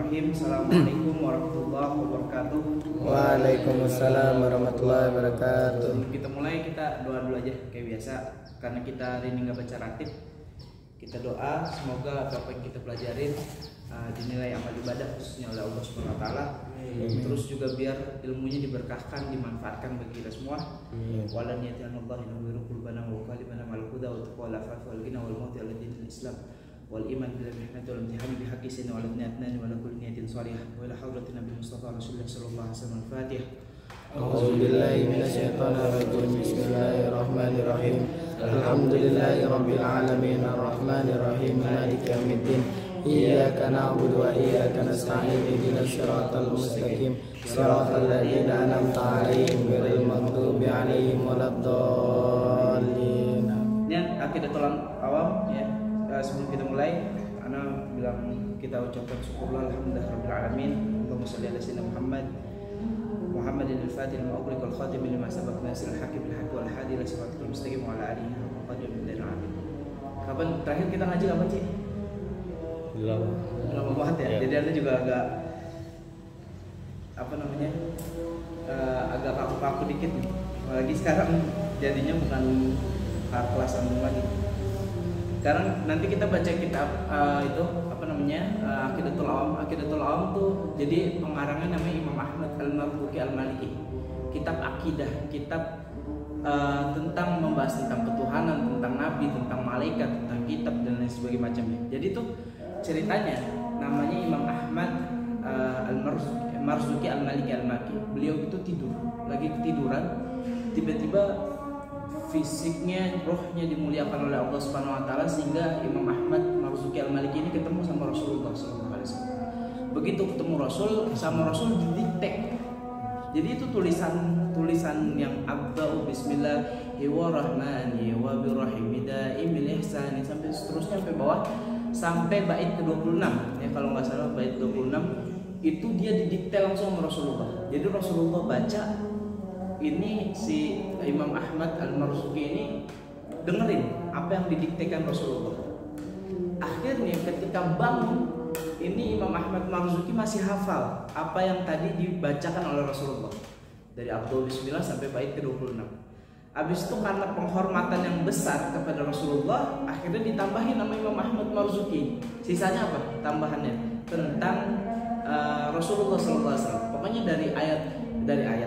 Bismillahirrahmanirrahim. Assalamualaikum warahmatullahi wabarakatuh. Waalaikumsalam warahmatullahi wabarakatuh. Sebelum kita mulai, kita doa dulu aja kayak biasa. Karena kita hari ini nggak baca ratib, kita doa semoga apa yang kita pelajarin dinilai amal ibadah khususnya oleh Allah Subhanahu Wa Taala. Terus juga biar ilmunya diberkahkan, dimanfaatkan bagi kita semua. Walan yatanallahu innahu qulubana wa qalbana mal huda wa taqwa wal afaf wal ghina wal mauti ala dinil Islam wal iman bil mihnati wal imtihan bi haqqi sayyidina wal niyatna wa la kulli niyatin shalihah wa la hawla nabi mustafa rasulullah sallallahu alaihi wasallam. Al-Fatihah. A'udzu billahi minasyaitonir rajim. Bismillahirrahmanirrahim. Alhamdulillahirabbil alamin arrahmanir rahim maliki yaumiddin. Iyyaka na'budu wa iyyaka nasta'in ihdinas siratal mustaqim siratal ladzina an'amta 'alaihim ghairil maghdubi 'alaihim waladdallin. Ini akidatul awam ya. Sebelum kita mulai, ana bilang kita ucapkan syukurlah alhamdulillahirabbil alamin. Allahumma shalli ala sayyidina Muhammadin al-Fatih lima ughliqa wal khatim lima sabaq nasir al-haqqi bil haqqi wal hadi ila siratal mustaqim wa ala alihi wa sahbihi amin. Kapan terakhir kita ngaji kapan sih? Lama banget ya. Jadi anda juga agak agak kaku-kaku dikit nih. Apalagi sekarang jadinya bukan kelas umum lagi. Sekarang nanti kita baca kitab Aqidatul Awam. Aqidatul Awam tuh jadi pengarangnya namanya Imam Ahmad Al-Marzuki Al-Maliki. Kitab akidah, kitab tentang membahas tentang ketuhanan, tentang nabi, tentang malaikat, tentang kitab dan lain sebagainya macamnya. Jadi tuh ceritanya namanya Imam Ahmad Al-Marzuki Al-Maliki Al-Maliki. Beliau itu lagi ketiduran, tiba-tiba fisiknya, rohnya dimuliakan oleh Allah Subhanahu Wa Taala sehingga Imam Ahmad Marzuki Al-Maliki ini ketemu sama Rasulullah SAW. Begitu ketemu Rasul, sama Rasul didikte. Jadi itu tulisan yang abda'u bismillahirrahmanirrahim wa birrahim daimil ihsani sampai seterusnya sampai bawah sampai bait ke-26 ya, kalau nggak salah bait 26 itu dia didikte langsung sama Rasulullah. Jadi Rasulullah baca, ini si Imam Ahmad Al-Marzuki ini dengerin apa yang didiktekan Rasulullah. Akhirnya ketika bangun, ini Imam Ahmad Marzuki masih hafal apa yang tadi dibacakan oleh Rasulullah dari Abdul Bismillah sampai bait ke-26. Habis itu karena penghormatan yang besar kepada Rasulullah, akhirnya ditambahin nama Imam Ahmad Marzuki. Sisanya apa? Tambahannya tentang Rasulullah SAW. Pokoknya dari ayat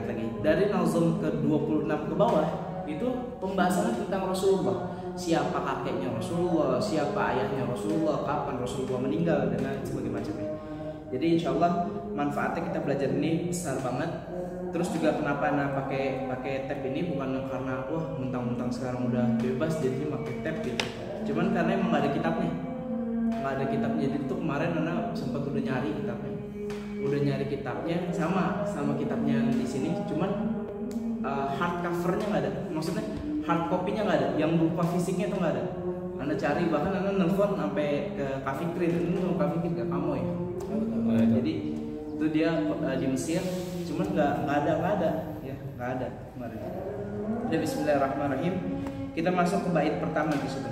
lagi, dari nazm ke-26 ke bawah itu pembahasannya tentang Rasulullah. Siapa kakeknya Rasulullah, siapa ayahnya Rasulullah, kapan Rasulullah meninggal dan lain sebagainya macamnya. Jadi insyaallah manfaatnya kita belajar ini besar banget. Terus juga kenapa pakai tab ini bukan karena mentang-mentang sekarang udah bebas jadinya pakai tab gitu. Cuman karena emang nggak ada kitabnya. Jadi itu kemarin Ana sempat udah nyari kitabnya sama kitabnya di sini, cuman hard covernya nggak ada, maksudnya hard copy-nya nggak ada, yang berupa fisiknya tuh nggak ada. Anda cari, bahkan Anda nelfon sampai ke Kafikri, ini Kak Fikri ke kamu ya. Jadi itu dia di Mesir, cuman nggak ada kemarin. Udah, Bismillahirrahmanirrahim. Kita masuk ke bait pertama di situ.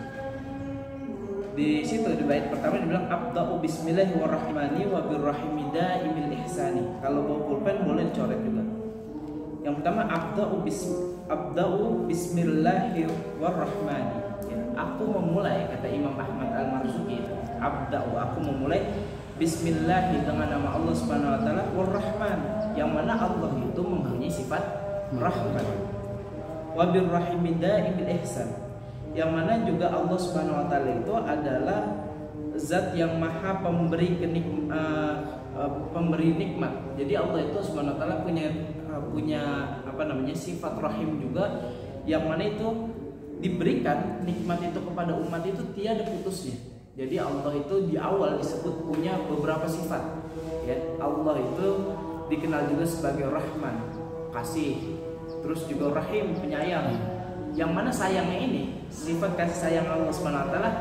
Di bait pertama dibilang abda'u bismillahirrahmanirrahim wa birrahimi daimil ihsani. Kalau bawa pulpen boleh dicoret juga. Yang pertama abda'u bismillahirrahmanirrahim. Ya, aku memulai, kata Imam Ahmad Al-Marzuki, aku memulai bismillah dengan nama Allah Subhanahu wa taala Ar-Rahman, yang mana Allah itu mempunyai sifat rahman. Wa birrahimi daimil ihsan, yang mana juga Allah Subhanahu wa taala itu adalah zat yang maha pemberi nikmat. Jadi Allah itu Subhanahu wa taala punya sifat rahim juga, yang mana itu diberikan nikmat itu kepada umat itu tiada putusnya. Jadi Allah itu di awal disebut punya beberapa sifat. Ya, Allah itu dikenal juga sebagai Rahman, kasih, terus juga Rahim, penyayang. Yang mana sayangnya ini, sifat kasih sayang Allah Subhanahu wa taala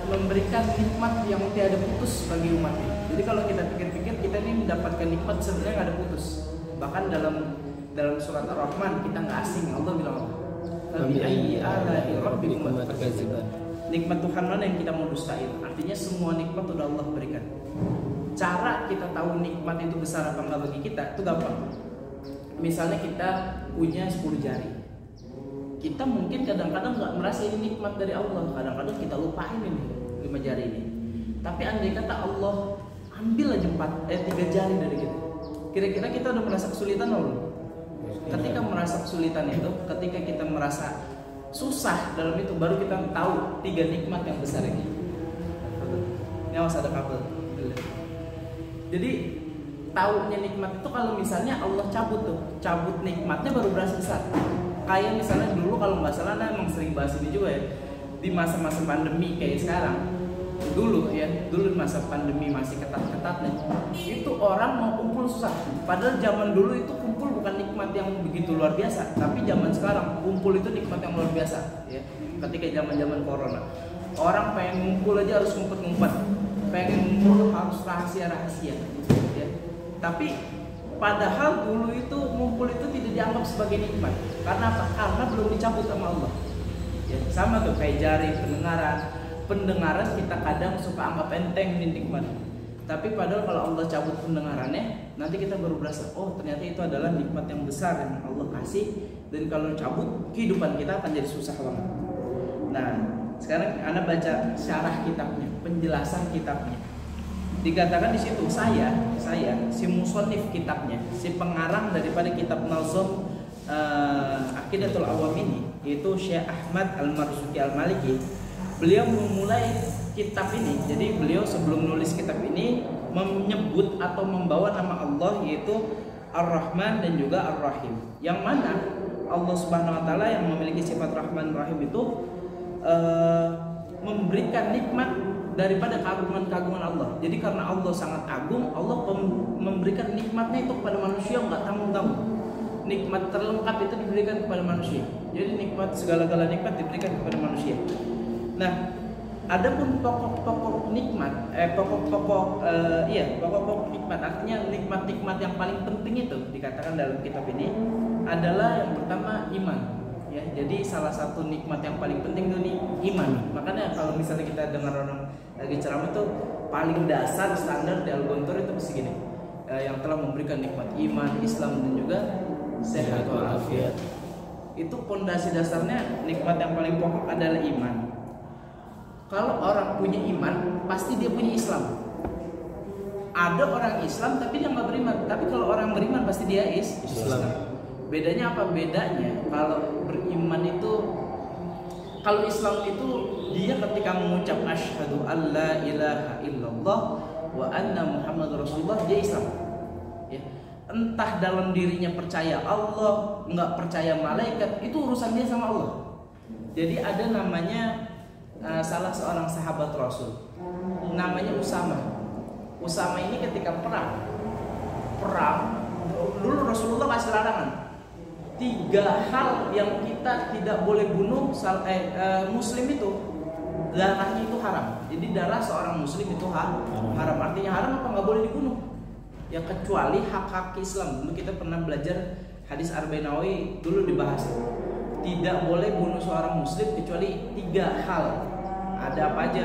memberikan nikmat yang tiada putus bagi umatnya. Jadi kalau kita pikir-pikir, kita ini mendapatkan nikmat sebenarnya nggak ada putus. Bahkan dalam surat Ar-Rahman kita nggak asing, Allah bilang nikmat Tuhan mana yang kita mau dustain? Artinya semua nikmat udah Allah berikan. cara kita tahu nikmat itu besar apa enggak bagi kita itu gampang. Misalnya kita punya 10 jari, kita mungkin kadang-kadang nggak merasa ini nikmat dari Allah, kadang-kadang kita lupain ini 5 jari ini. Tapi andai kata Allah ambil aja 3 jari dari kita, kira-kira kita udah merasa kesulitan belum? Ketika merasa kesulitan itu, ketika kita merasa susah dalam itu, baru kita tahu 3 nikmat yang besar ini. Ini awas ada kabel. Jadi taunya nikmat itu kalau misalnya Allah cabut nikmatnya baru berasa besar. Kayak misalnya dulu kalau nggak salah, emang sering bahas ini juga ya, di masa-masa pandemi kayak sekarang. Dulu masa pandemi masih ketat-ketatnya, itu orang mau kumpul susah. Padahal zaman dulu itu kumpul bukan nikmat yang begitu luar biasa, tapi zaman sekarang kumpul itu nikmat yang luar biasa. Ya, ketika zaman-zaman corona, orang pengen ngumpul aja harus ngumpet-ngumpet, pengen ngumpul harus rahasia-rahasia. Ya. Tapi padahal dulu itu ngumpul itu tidak dianggap sebagai nikmat. Karena apa? Karena belum dicabut sama Allah. Ya, sama tuh kayak jari pendengaran kita kadang suka anggap enteng ini nikmat. Tapi padahal kalau Allah cabut pendengarannya, nanti kita baru berasa, oh ternyata itu adalah nikmat yang besar yang Allah kasih. Dan kalau cabut, kehidupan kita akan jadi susah banget. Nah, sekarang Anda baca syarah kitabnya, penjelasan kitabnya. Dikatakan di situ saya si musonif kitabnya, si pengarang daripada kitab Nazm Aqidatul Awam ini, yaitu Syekh Ahmad Al-Marzuki Al-Maliki. Beliau memulai kitab ini, jadi beliau sebelum nulis kitab ini menyebut atau membawa nama Allah, yaitu Ar-Rahman dan juga Ar-Rahim. Yang mana Allah Subhanahu wa taala yang memiliki sifat Rahman Rahim itu memberikan nikmat daripada keagungan-keagungan Allah. Jadi karena Allah sangat agung, Allah memberikan nikmatnya itu kepada manusia nggak tanggung-tanggung. Nikmat terlengkap itu diberikan kepada manusia. Jadi nikmat, segala-gala nikmat diberikan kepada manusia. Nah, adapun pokok-pokok nikmat, pokok-pokok nikmat, artinya nikmat-nikmat yang paling penting itu dikatakan dalam kitab ini adalah yang pertama iman. Ya, jadi salah satu nikmat yang paling penting itu nih iman. Makanya kalau misalnya kita dengar orang lagi ceramah itu paling dasar standar di Al-Ghuntur itu mesti gini, yang telah memberikan nikmat iman, Islam dan juga sehat walafiat. Itu pondasi dasarnya, nikmat yang paling pokok adalah iman. Kalau orang punya iman, pasti dia punya Islam. Ada orang Islam tapi dia nggak beriman. Tapi kalau orang beriman pasti dia Islam. Bedanya apa? Bedanya kalau beriman itu, kalau Islam itu dia ketika mengucap asyhadu alla ilaha illallah wa anna Muhammad Rasulullah, dia Islam. Ya. Entah dalam dirinya percaya Allah, nggak percaya malaikat, itu urusan dia sama Allah. Jadi ada namanya salah seorang sahabat Rasul, namanya Usama. Usama ini ketika perang dulu Rasulullah kasih larangan 3 hal yang kita tidak boleh bunuh. Muslim itu darahnya itu haram. Jadi darah seorang muslim itu haram. Artinya haram apa? Nggak boleh dibunuh. Ya kecuali hak-hak Islam. Dulu kita pernah belajar hadis Arba'in Nawawi, dulu dibahas tidak boleh bunuh seorang muslim kecuali 3 hal. Ada apa aja?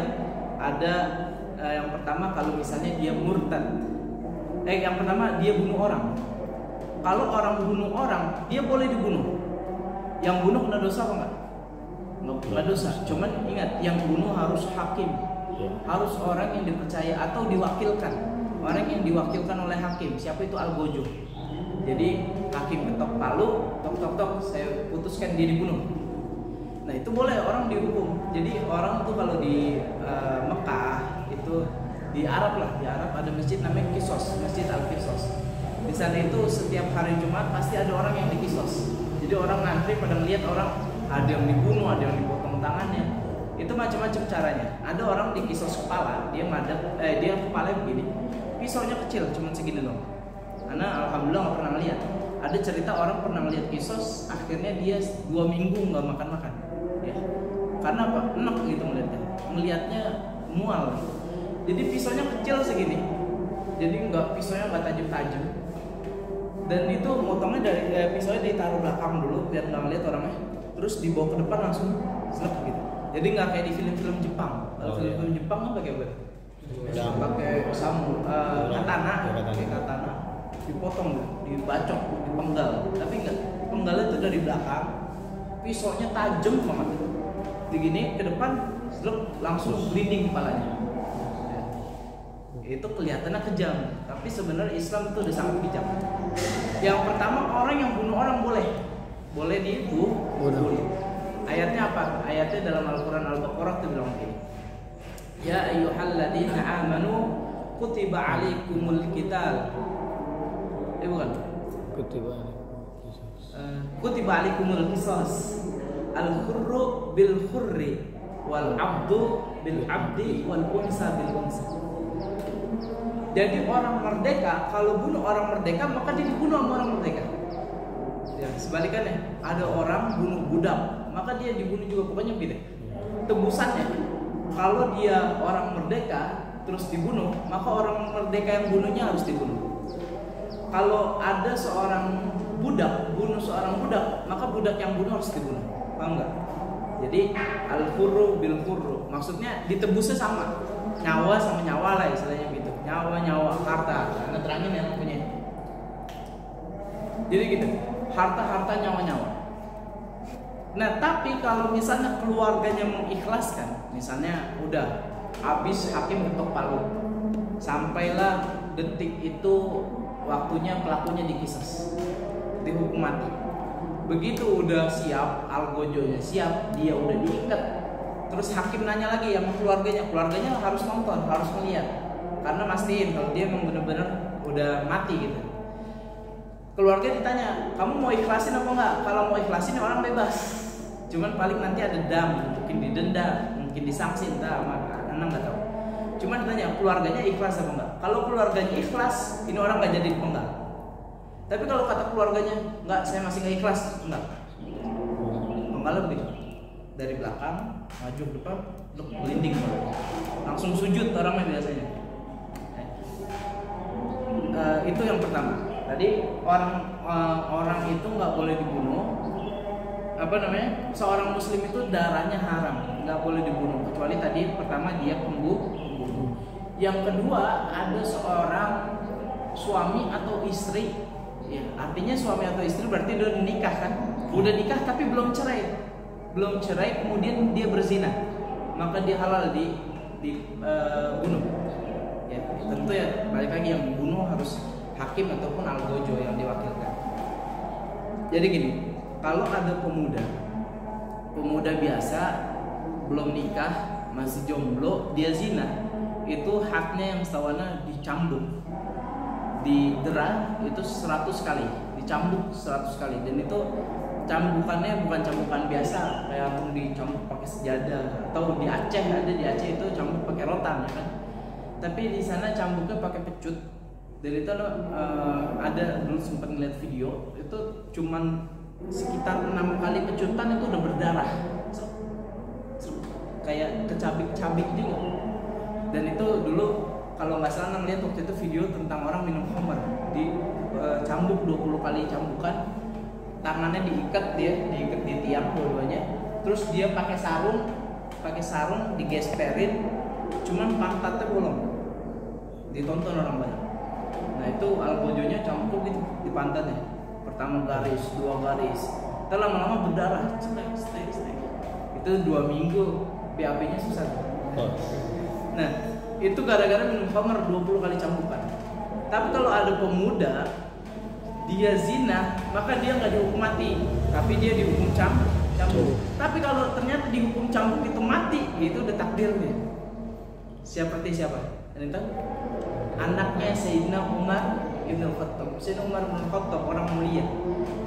Ada yang pertama kalau misalnya dia murtad. Yang pertama dia bunuh orang. Kalau orang bunuh orang, dia boleh dibunuh. Yang bunuh kena dosa apa enggak? Kena dosa. Cuman ingat, yang bunuh harus hakim. Harus orang yang dipercaya atau diwakilkan. Orang yang diwakilkan oleh hakim. Siapa itu? Al-Gojo. Jadi hakim ketok palu, tok, saya putuskan dia dibunuh. Nah itu boleh orang dihukum. Jadi orang tuh kalau di Mekah itu, di Arab ada masjid namanya Kisos, Masjid Al-Kisos. Di sana itu setiap hari Jumat pasti ada orang yang dikisos. Jadi orang ngantri pada melihat orang, ada yang dibunuh, ada yang dipotong tangannya. Itu macam-macam caranya. Ada orang dikisos kepala, dia kepalanya begini, pisaunya kecil, cuma segini loh. Karena alhamdulillah nggak pernah lihat. Ada cerita orang pernah lihat kisos, akhirnya dia 2 minggu nggak makan. Ya. Karena apa? Enak gitu melihatnya mual. Jadi pisaunya kecil segini. Jadi pisaunya nggak tajam-tajam. Dan itu motongnya dari pisaunya ditaruh belakang dulu biar nggak ngeliat orangnya. Terus dibawa ke depan langsung selek gitu. Jadi nggak kayak di film-film Jepang. Kalau film-film Jepang kan pakai pakai katana, dipotong, dibacok, dipenggal. Tapi enggak, penggalnya itu dari belakang, pisaunya tajam banget. Begini ke depan, langsung bleeding kepalanya. Itu kelihatannya kejam, tapi sebenarnya Islam itu udah sangat bijak. Yang pertama, orang yang bunuh orang boleh dibunuh. Ayatnya apa? Ayatnya dalam Al-Quran Al-Baqarah itu bilang begini. Ya ayyuhalladzina amanu kutiba alaikumul qital. Bukan. Kutiba alaikumul qisas. Al-hurru bil hurri wal abdu bil abdi wal unsa bil unsa. Jadi orang merdeka kalau bunuh orang merdeka maka dia dibunuh sama orang merdeka. Ya, sebalikannya, ada orang bunuh budak, maka dia dibunuh juga, pokoknya gitu. Tebusannya, kalau dia orang merdeka terus dibunuh, maka orang merdeka yang bunuhnya harus dibunuh. Kalau ada seorang budak bunuh seorang budak, maka budak yang bunuh harus dibunuh. Paham nggak? Jadi al-hurru bil hurru, maksudnya ditebusnya sama, nyawa sama nyawa lah istilahnya gitu. Nyawa harta, karena terangin yang punya. Jadi gitu, harta nyawa. Nah tapi kalau misalnya keluarganya mengikhlaskan, misalnya udah habis hakim ketok palu, sampailah detik itu waktunya pelakunya dikisas, dihukum mati. Begitu udah siap, algojonya siap, dia udah diikat. Terus hakim nanya lagi sama keluarganya harus nonton, harus melihat, karena mastiin kalau dia memang benar-benar udah mati gitu. Keluarga ditanya, kamu mau ikhlasin apa enggak? Kalau mau ikhlasin orang bebas, cuman paling nanti ada dam, mungkin didenda, mungkin disangsi, entah anak nggak tahu. Cuman ditanya keluarganya ikhlas apa enggak? Kalau keluarganya ikhlas, ini orang nggak jadi dipenggal. Tapi kalau kata keluarganya enggak, saya masih nggak ikhlas, enggak. Penggalnya begitu, dari belakang maju ke depan, berlinding, langsung sujud orangnya biasanya. Itu yang pertama. Tadi orang itu nggak boleh dibunuh. Seorang muslim itu darahnya haram, nggak boleh dibunuh kecuali tadi pertama dia pembunuh. Yang kedua ada seorang suami atau istri, ya, artinya suami atau istri berarti udah nikah kan, udah nikah tapi belum cerai kemudian dia berzina, maka dia halal dibunuh. Ya, tentu ya balik lagi yang membunuh harus hakim ataupun algojo yang diwakilkan. Jadi gini, kalau ada pemuda biasa belum nikah, masih jomblo, dia zina, itu haknya yang setahuannya dicambuk, didera itu 100 kali, dicambuk 100 kali, dan itu cambukannya bukan cambukan biasa kayak langsung dicambuk pakai sejadah, atau di Aceh itu cambuk pakai rotan ya kan. Tapi di sana cambuknya pakai pecut. Dari itu ada dulu sempat ngeliat video itu cuman sekitar 6 kali pecutan itu udah berdarah, kayak kecabik-cabik juga. Dan itu dulu kalau nggak salah ngeliat waktu itu video tentang orang minum khamar, cambuk 20 kali cambukan, tangannya diikat di tiang dua-duanya, terus dia pakai sarung digesperin, cuman pantatnya bolong, ditonton orang banyak. Nah itu algojonya cambuk gitu di pantatnya, pertama garis, 2 garis, terus lama-lama berdarah, stek. Itu 2 minggu BAB-nya susah. Nah itu gara-gara minum khamar 20 kali cambukan. Tapi kalau ada pemuda dia zina, maka dia nggak dihukum mati, tapi dia dihukum cambuk. Tapi kalau ternyata dihukum cambuk itu mati, itu udah takdirnya. Seperti siapa? Ada tahu? Anaknya Sayyidina Umar Ibn Khattab. Sayyidina Umar Ibn Khattab orang mulia.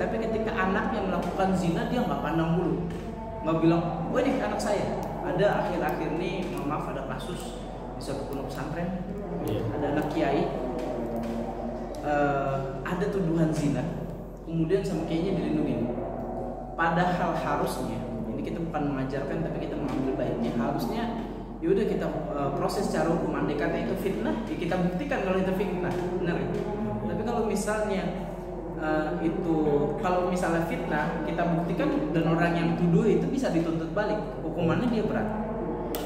Tapi ketika anaknya melakukan zina, dia nggak pandang bulu, nggak bilang, "Wah ini anak saya." Ada akhir-akhir ini, maaf, ada kasus di satu pondok pesantren, ada anak kiai, ada tuduhan zina, kemudian sama kiainya dilindungi. Padahal harusnya, ini kita bukan mengajarkan, tapi kita mengambil baiknya. Harusnya yaudah kita proses secara hukum, andai kata itu fitnah, ya kita buktikan kalau itu fitnah, benar ya? Tapi kalau misalnya kalau misalnya fitnah, kita buktikan dan orang yang tuduh itu bisa dituntut balik, hukumannya dia berat.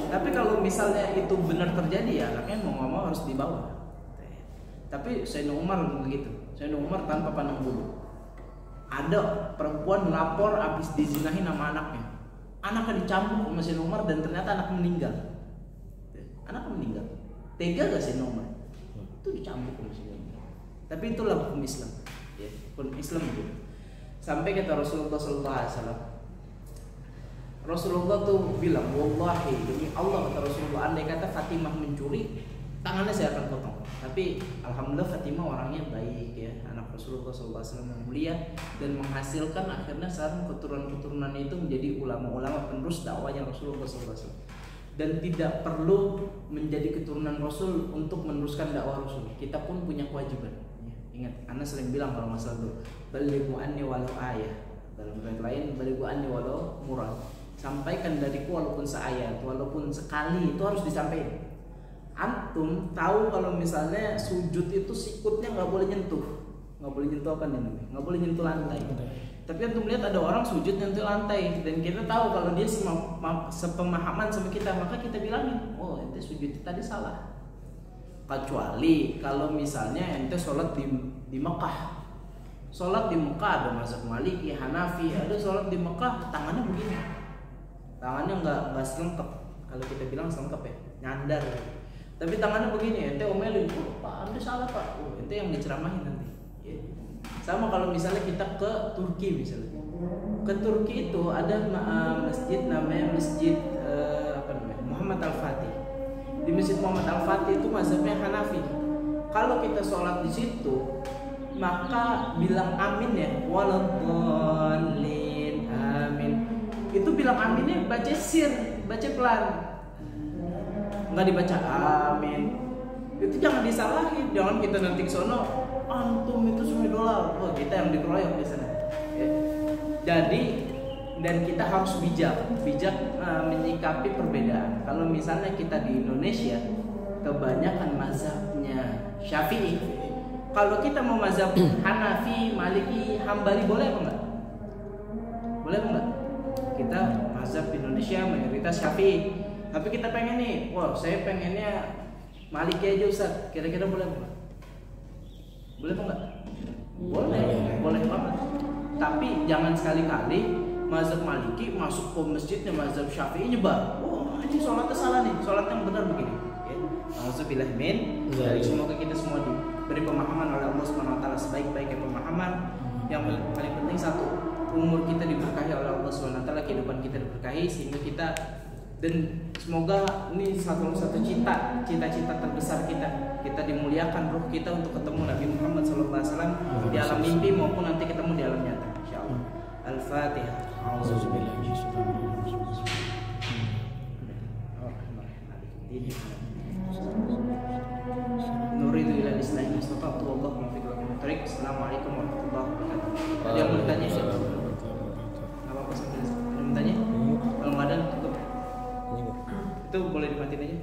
Tapi kalau misalnya itu benar terjadi ya anaknya mau nggak mau harus dibawa. Tapi Sayyidina Umar begitu. Sayyidina Umar tanpa pandang bulu. Ada perempuan lapor habis dizinahin sama anaknya. Anaknya dicambuk sama Sayyidina Umar dan ternyata anak meninggal. Anak meninggal. Tega gak Sayyidina Umar? Itu dicambuk sama Sayyidina Umar. Tapi itulah hukum Islam. Ya, hukum Islam itu. Sampai kata Rasulullah SAW. Rasulullah tuh bilang, wallahi demi Allah kata Rasulullah, andai kata Fatimah mencuri, tangannya saya akan potong. Tapi alhamdulillah Fatimah orangnya baik ya, anak Rasulullah SAW yang mulia dan menghasilkan akhirnya sekarang keturunan-keturunannya itu menjadi ulama-ulama penerus dakwahnya Rasulullah SAW. Dan tidak perlu menjadi keturunan Rasul untuk meneruskan dakwah Rasul. Kita pun punya kewajiban. Ya, ingat, Anda sering bilang kalau masalah itu, balighu anni walau ayah. Dalam ayat lain, balighu anni walau murad. Sampaikan dariku walaupun seayat, walaupun sekali, itu harus disampaikan. Antum tahu kalau misalnya sujud itu sikutnya nggak boleh nyentuh, apa namanya? Nggak boleh nyentuh lantai. Tapi antum lihat ada orang sujud nyentuh lantai dan kita tahu kalau dia sepemahaman sama kita, maka kita bilangin, oh ente sujud tadi salah. Kecuali kalau misalnya ente sholat di Mekah. Sholat di Mekah ada mazhab Maliki, Hanafi, ada sholat di Mekah tangannya begini. Tangannya nggak selengkap. Kalau kita bilang selengkap ya, nyandar. Tapi tangannya begini, ente omelin, oh, Pak, Anda salah Pak. Oh, ente yang diceramahin nanti. Ya. Sama kalau misalnya kita ke Turki misalnya. Ke Turki itu ada masjid namanya Masjid Muhammad Al-Fatih. Di Masjid Muhammad Al-Fatih itu mazhabnya Hanafi. Kalau kita sholat di situ, maka bilang amin ya, waladhdallin, amin. Itu bilang aminnya baca sir, baca pelan, nggak dibaca amin. Itu jangan disalahin, jangan kita nanti ke sono antum itu $1, oh kita yang dikeroyok di sana. Ya. Jadi dan kita harus bijak menyikapi perbedaan. Kalau misalnya kita di Indonesia kebanyakan mazhabnya Syafi'i, kalau kita mau mazhab Hanafi, Maliki, Hambali boleh apa enggak? Boleh apa enggak? Kita mazhab Indonesia mayoritas Syafi'i, tapi kita pengen nih, wah saya pengennya Maliki aja Ustaz, kira-kira boleh apa? Boleh apa enggak? Boleh banget. Tapi jangan sekali-kali mazhab Maliki masuk ke masjidnya mazhab Syafi'i nyebar. Oh ini sholatnya salah nih, sholat yang benar begini. Ya. Alhamdulillah min. Semoga kita semua diberi pemahaman oleh Allah SWT sebaik-baiknya pemahaman. Yang paling penting satu, umur kita diberkahi oleh Allah SWT, kehidupan kita diberkahi sehingga kita, dan semoga ini satu cita-cita terbesar kita dimuliakan ruh kita untuk ketemu Nabi Muhammad SAW di alam mimpi maupun nanti ketemu di alam nyata insyaallah. Al-Fatihah. Nuridu ila islahi mustata'tu wallahu muwaffiq ila aqwamit. Assalamualaikum warahmatullahi wabarakatuh. Ada yang mau ditanya? Enggak apa-apa sambil bertanya. Kalau nggak ada tutup. Itu boleh dimatiin aja.